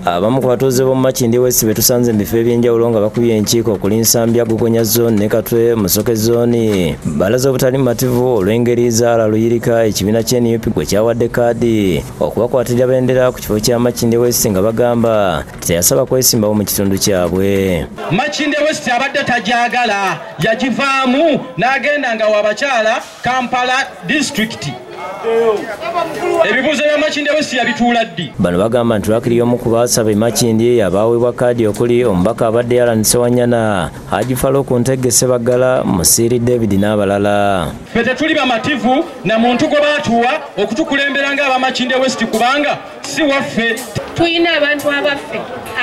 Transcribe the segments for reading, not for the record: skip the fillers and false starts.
Abamu ku batuuze b'omu Makindye West be tusanze mu bifo eby'enjawulo nga bakubye enkiiko okuli Nsambya, Gukonya Zone ne Katwe Musoke Zone balaze obutali mativu olw'engeri Zaala Luyirika ekibiina ky'NUP gwe kyawadde kaadi okubakwatira bendera ku kifo kya Makindye West nga bagamba teyasaba kwesimbawo mu kitundu kyabwe. Makindye West abadde tajagala yagivaamu n'agenda nga w'abakyala Kampala District. Ebibuuzo bya Makindye West yabituula ddi? Bano bagamba nti lwakiri y'omu ku baasaba Makindye yabaweebwa kaadi okuli omubaka abadde Alan Ssewanyana, Haji Farouk Ntege Ssebaggala, Musiri David n'abalala. Ffe tetuli bamativu na muntu gwe baatuwa okutukulembera ng'aba Makindye West kubanga si waffe. Tuyina abantu abaffe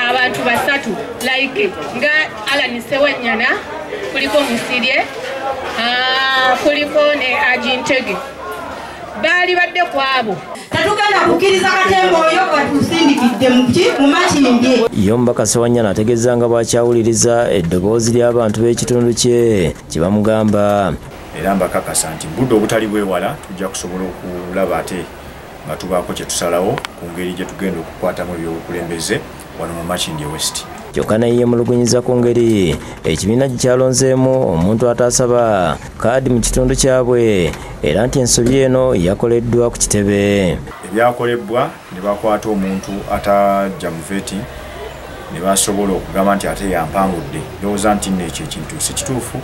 abantu basatu like nga Alan Ssewanyana, kuliko Musirye, kuliko ne Haji Ntege. Bali badde kwabo tatugenda kukkiriza Katemba oyo batusindikidde mu Makindye. Ye omubaka Ssewanyana ategeeza nga bwakyawuliriza eddoboozi ly'abantu b'ekitundu kye kye bamugamba. Era mbakakasa nti budde obutali bwewala tujja kusobola okulaba ate nga tubaako kye tusalawo ku ngeri gye tugenda okukwatamu ebyobukulembeze wano mu Makindye West. Kyokka naye yemulugunyiza ku ngeri ekibiina gye kyalonzeemu omuntu atasaba kaadi mu kitundu kyabwe era nti ensobi eno yakoleddwa ku kitebe. Ebyakolebwa ne bakwata omuntu atajja mu veti ne basobola okugamba nti ate yampangudde. Ndowooza nti nno ekyo ekintu si kituufu,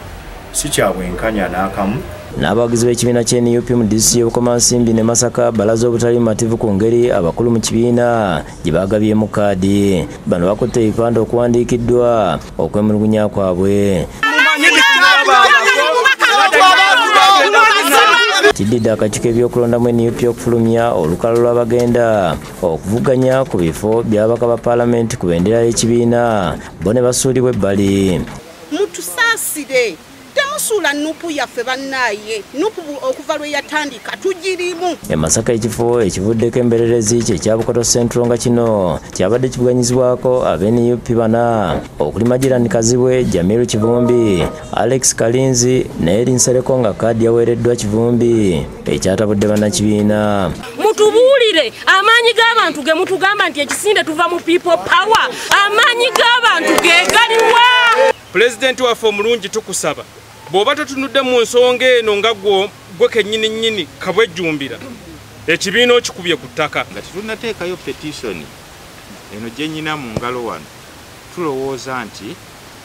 si kya bwenkanya n'akamu. N'abawagizi b'ekibiina ky'NUP mu disitulikiti y'Obukomansimbi ne Masaka balaze obutali mativu ku ngeri abakulu mu kibiina gye baagabyemu kaadi. Bano bakutte ebipande okuwandiikiddwa okwemulugunya kwabwe. Kiddidde akakiiko ebyokulondamu NUP okufulumya olukalala lw'abagenda okuvuganya ku bifo by'ababaka ba paalamenti ku bendera y'ekibiina bo ne basuulibwa ebbali. Mutusaasire temusuula NUP yaffe bannaaye, NUP okuva lwe yatandika tugirimu. E Masaka ekifo ekivuddeko embererezi kye kya Bukoto Central nga kino kyabadde kivuganyizibwako ab'NUP bana okuli Magirani Kazibwe, Jamiru Kivumbi, Alex Kalinzi ne Erin Sereko nga kaadi yaweereddwa Kivumbi ekyatabudde bannakibiina. Mutubuulire amaanyi g'abantu ge mutugamba nti ekisinde tuva mu people power, amaanyi g'abantu ge galiwa? Pulezidenti waffe omulungi tukusaba bw'oba totunudde mu nsonga eno nga gwe kennyini kabwejjumbira ekibiina okikubye ku ttaka. Nga tetunnateekayo petitioni eno gye nnyina mu ngalo wano, tulowooza nti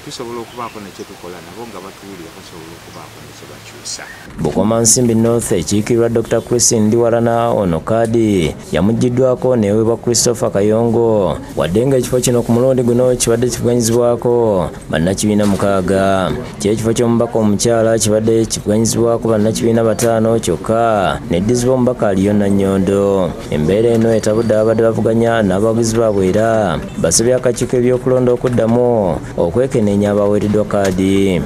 tusobola okubaako nekye tukola nabo nga batuwulira basobola okubaako nekye bakyusa. Bukomansimbi North ekiikirwa Dr. Christine Ndiwarana ono kaadi yamuggiddwako neweebwa Christopher Kayongo wadde nga ekifo kino ku mulundi guno kibadde kivuganyizibwako bannakibiina 6. Ky'ekifo ky'omubaka omukyala kibadde kivuganyizibwako bannakibiina 5 kyokka neddizibwa omubaka Aliyo Nannyondo. Embeera eno etabudde abadde bavuganya n'abawagizi baabwe era basabye akakiiko ebyokulonda okuddamu okwekenneenya abaweereddwa kaadi.